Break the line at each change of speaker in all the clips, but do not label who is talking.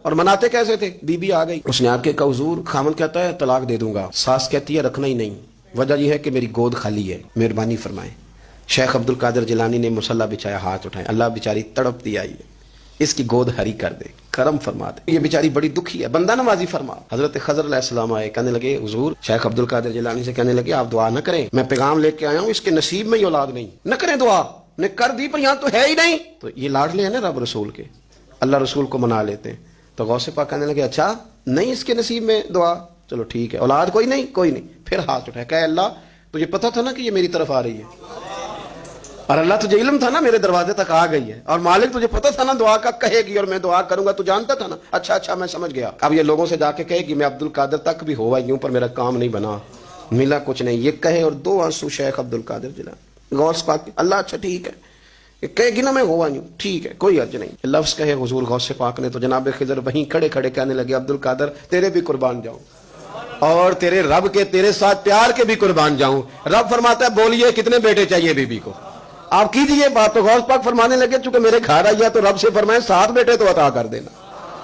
اور مناتے کیسے تھے؟ بی آ گئی، اس نے آ کے کہا حضور خامن کہتا ہے طلاق دے دوں گا، ساس کہتی ہے رکھنا ہی نہیں، وجہ یہ ہے کہ میری گود خالی ہے، مہربانی فرمائیں۔ شیخ عبد القادر جیلانی نے مصلی بچھایا، ہاتھ اٹھائے، اللہ بیچاری تڑپتی آئی ہے، اس کی گود ہری کر دے، کرم فرما دے، یہ بیچاری بڑی دکھی ہے، بندہ نوازی فرما۔ حضرت خضر علیہ السلام آئے، کہنے لگے حضور، شیخ عبد القادر جیلانی سے کہنے لگے آپ دعا نہ کریں، میں پیغام لے کے آیا ہوں، اس کے نصیب میں یہ اولاد نہیں، نہ کریں دعا، نے کر دی پر یہاں تو ہے ہی نہیں۔ تو یہ لاڈلے ہیں نا رب رسول کے، اللہ رسول کو منا لیتے ہیں۔ تو غوث پاک کہنے لگے اچھا نہیں اس کے نصیب میں دعا، چلو ٹھیک ہے، اولاد کوئی نہیں، کوئی نہیں۔ پھر ہاتھ اٹھائے، کہ اللہ تجھے پتا تھا نا کہ یہ میری طرف آ رہی ہے، اور اللہ تجھے علم تھا نا میرے دروازے تک آ گئی ہے، اور مالک تجھے پتا تھا نا دعا کا کہے گی اور میں دعا کروں گا، تو جانتا تھا نا۔ اچھا میں سمجھ گیا، اب یہ لوگوں سے جا کے کہے گی میں عبد القادر تک بھی ہوا یوں پر میرا کام نہیں بنا، ملا کچھ نہیں، یہ کہے اور دو آنسو شیخ عبد القادر جیلانی غوث پاک، اللہ اچھا ٹھیک ہے، کہے گی نا میں ہوا یوں، ٹھیک ہے کوئی حرج نہیں، لفظ کہے حضور غوث پاک نے، تو جناب خضر وہیں کھڑے کھڑے کہنے لگے عبد القادر تیرے بھی قربان جاؤں، اور تیرے رب کے تیرے ساتھ پیار کے بھی قربان جاؤں۔ رب فرماتا ہے بولیے کتنے بیٹے چاہیے بی بی کو، آپ کیجیے بات۔ تو غوث پاک فرمانے لگے چونکہ میرے گھر آئی ہے تو رب سے فرمائے 7 بیٹے تو عطا کر دینا۔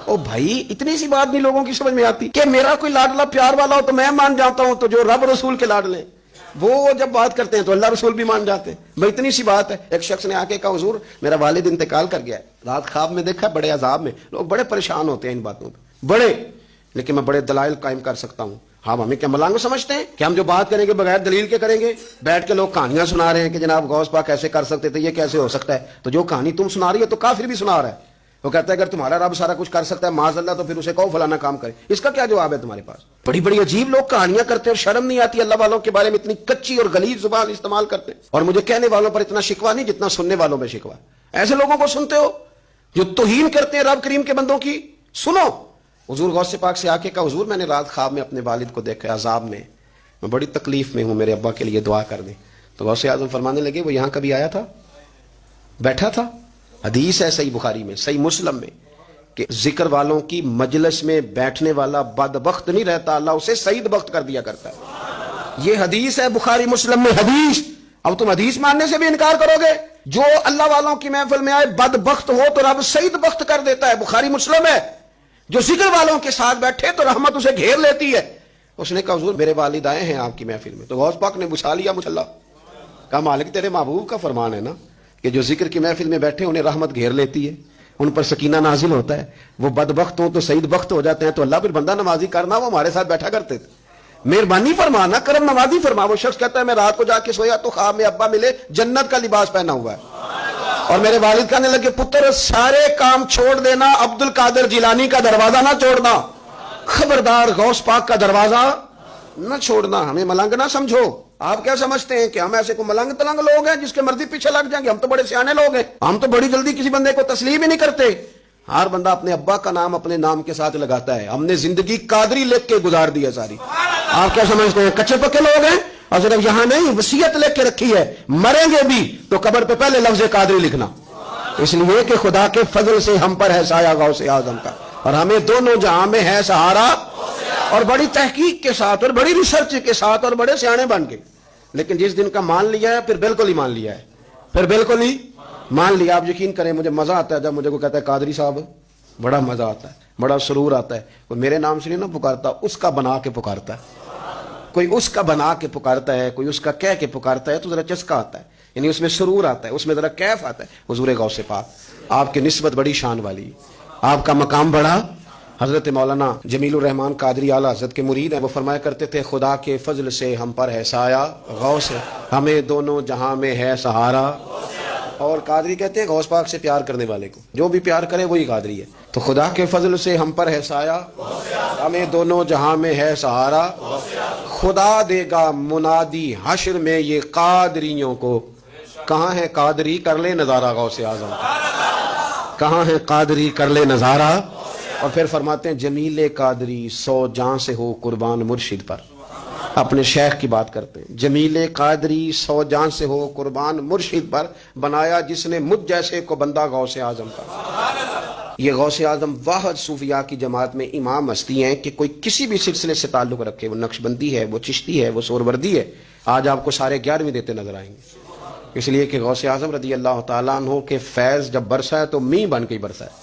او بھائی اتنی سی بات نہیں لوگوں کی سمجھ میں آتی کہ میرا کوئی لاڈلا پیار والا ہو تو میں مان جاتا ہوں، تو جو رب رسول کے لاڈلے وہ جب بات کرتے ہیں تو اللہ رسول بھی مان جاتے ہیں، بھائی اتنی سی بات ہے۔ ایک شخص نے آ کے کہا حضور میرا والد انتقال کر گیا ہے، رات خواب میں دیکھا بڑے عذاب میں، لوگ بڑے پریشان ہوتے ہیں ان باتوں پہ بڑے، لیکن میں بڑے دلائل قائم کر سکتا ہوں۔ ہم ہمیں کیا ملانگ سمجھتے ہیں کہ ہم جو بات کریں گے بغیر دلیل کے کریں گے؟ بیٹھ کے لوگ کہانیاں سنا رہے ہیں کہ جناب غوث پاک ایسے کر سکتے تھے، یہ کیسے ہو سکتا ہے؟ تو جو کہانی تم سنا رہی ہے تو کافر بھی سنا رہا ہے، وہ کہتا ہے اگر تمہارا رب سارا کچھ کر سکتا ہے معاذ اللہ تو پھر اسے کہو فلانا کام کرے، اس کا کیا جواب ہے تمہارے پاس؟ بڑی بڑی عجیب لوگ کہانیاں کرتے ہیں اور شرم نہیں آتی اللہ والوں کے بارے میں، اتنی کچی اور غلیظ زبان استعمال کرتے ہیں، اور مجھے کہنے والوں پر اتنا شکوہ نہیں جتنا سننے والوں میں شکوہ۔ ایسے لوگوں کو سنتے ہو جو توہین کرتے ہیں رب کریم کے بندوں کی؟ سنو، حضور غوث پاک سے آ کے کہا حضور میں نے رات خواب میں اپنے والد کو دیکھا عذاب میں بڑی تکلیف میں ہوں، میرے ابا کے لیے دعا کر دیں۔ تو غوث اعظم فرمانے لگے وہ یہاں کبھی آیا تھا؟ بیٹھا تھا؟ حدیث ہے صحیح بخاری میں، صحیح مسلم میں، کہ ذکر والوں کی مجلس میں بیٹھنے والا بدبخت نہیں رہتا، اللہ اسے سعید بخت کر دیا کرتا ہے۔ یہ حدیث ہے بخاری مسلم میں، حدیث۔ اب تم حدیث ماننے سے بھی انکار کرو گے؟ جو اللہ والوں کی محفل میں آئے بدبخت ہو تو رب سعید بخت کر دیتا ہے، بخاری مسلم ہے۔ جو ذکر والوں کے ساتھ بیٹھے تو رحمت اسے گھیر لیتی ہے۔ اس نے کہا حضور میرے والد آئے ہیں آپ کی محفل میں، تو غوث پاک نے بچھا لیا مصلا، کہا مالک تیرے محبوب کا فرمان ہے نا کہ جو ذکر کی محفل میں بیٹھے انہیں رحمت گھیر لیتی ہے، ان پر سکینہ نازل ہوتا ہے، وہ بدبخت ہوں تو سعید بخت ہو جاتے ہیں، تو اللہ پھر بندہ نوازی کرنا، وہ ہمارے ساتھ بیٹھا کرتے تھے، مہربانی فرمانا، کرم نوازی فرما۔ وہ شخص کہتا ہے میں رات کو جا کے سویا تو خواب میں ابا ملے جنت کا لباس پہنا ہوا ہے، اور میرے والد کہنے لگے پتر سارے کام چھوڑ دینا، عبد القادر جیلانی کا دروازہ نہ چھوڑنا، خبردار غوث پاک کا دروازہ نہ چھوڑنا، ہمیں ملنگ نہ سمجھو۔ آپ کیا سمجھتے ہیں کہ ہم ایسے کو ملنگ تلنگ لوگ ہیں جس کے مرضی پیچھے لگ جائیں گے؟ ہم تو بڑے سیانے لوگ ہیں، ہم تو بڑی جلدی کسی بندے کو تسلیم ہی نہیں کرتے۔ ہر بندہ اپنے ابا کا نام اپنے نام کے ساتھ لگاتا ہے، ہم نے زندگی قادری لکھ کے گزار دی ہے ساری۔ آپ کیا سمجھتے ہیں کچے پکے لوگ ہیں؟ اور صرف یہاں نہیں وصیت لکھ کے رکھی ہے، مریں گے بھی تو قبر پہ پہلے لفظ قادری لکھنا، اس لیے کہ خدا کے فضل سے ہم پر ہے سایہ غوث اعظم کا، اور ہمیں دونوں جہاں میں ہے سہارا، اور بڑی تحقیق کے ساتھ اور بڑی ریسرچ کے ساتھ اور بڑے سیانے بن کے۔ لیکن جس دن کا مان لیا ہے پھر بالکل ہی مان لیا ہے، پھر بالکل ہی مان لیا۔ آپ یقین کریں مجھے مزہ آتا ہے جب مجھے کوئی کہتا ہے قادری صاحب، بڑا مزہ آتا ہے، بڑا سرور آتا ہے۔ کوئی میرے نام سے نہیں نا پکارتا، اس کا بنا کے پکارتا ہے، کوئی اس کا بنا کے پکارتا ہے، کوئی اس کا کہہ کے پکارتا ہے، تو ذرا چسکا آتا ہے، یعنی اس میں سرور آتا ہے، اس میں ذرا کیف آتا ہے۔ حضور غوث پاک آپ کی نسبت بڑی شان والی، آپ کا مقام بڑا۔ حضرت مولانا جمیل الرحمان قادری اعلیٰ حضرت کے مرید ہیں، وہ فرمایا کرتے تھے خدا کے فضل سے ہم پر ہے سایہ غوث، ہمیں دونوں جہاں میں ہے سہارا۔ اور قادری کہتے ہیں غوث پاک سے پیار کرنے والے کو جو بھی پیار کرے وہی قادری ہے۔ تو خدا کے فضل سے ہم پر ہے سایہ، ہمیں دونوں جہاں میں ہے سہارا، خدا دے گا منادی حشر میں یہ قادریوں کو، کہاں ہے قادری کر لے نظارہ غوث اعظم، کہاں ہے قادری کر لے نظارہ۔ اور پھر فرماتے ہیں جمیل قادری 100 جان سے ہو قربان مرشد پر، اپنے شیخ کی بات کرتے ہیں، جمیل قادری 100 جان سے ہو قربان مرشد پر، بنایا جس نے مجھ جیسے کو بندہ غوث اعظم کا۔ یہ غوث اعظم واحد صوفیاء کی جماعت میں امام ہستی ہیں کہ کوئی کسی بھی سلسلے سے تعلق رکھے، وہ نقشبندی ہے، وہ چشتی ہے، وہ سوروردی ہے، آج آپ کو سارے 11ویں دیتے نظر آئیں گے، اس لیے کہ غوث اعظم رضی اللہ تعالیٰ عنہ کے فیض جب برسا ہے تو می بن کے ہی برسا ہے۔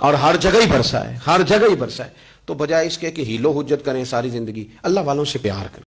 اور ہر جگہ ہی برسا ہے، ہر جگہ ہی برسا ہے. تو بجائے اس کے کہ ہیلو حجت کریں ساری زندگی، اللہ والوں سے پیار کریں.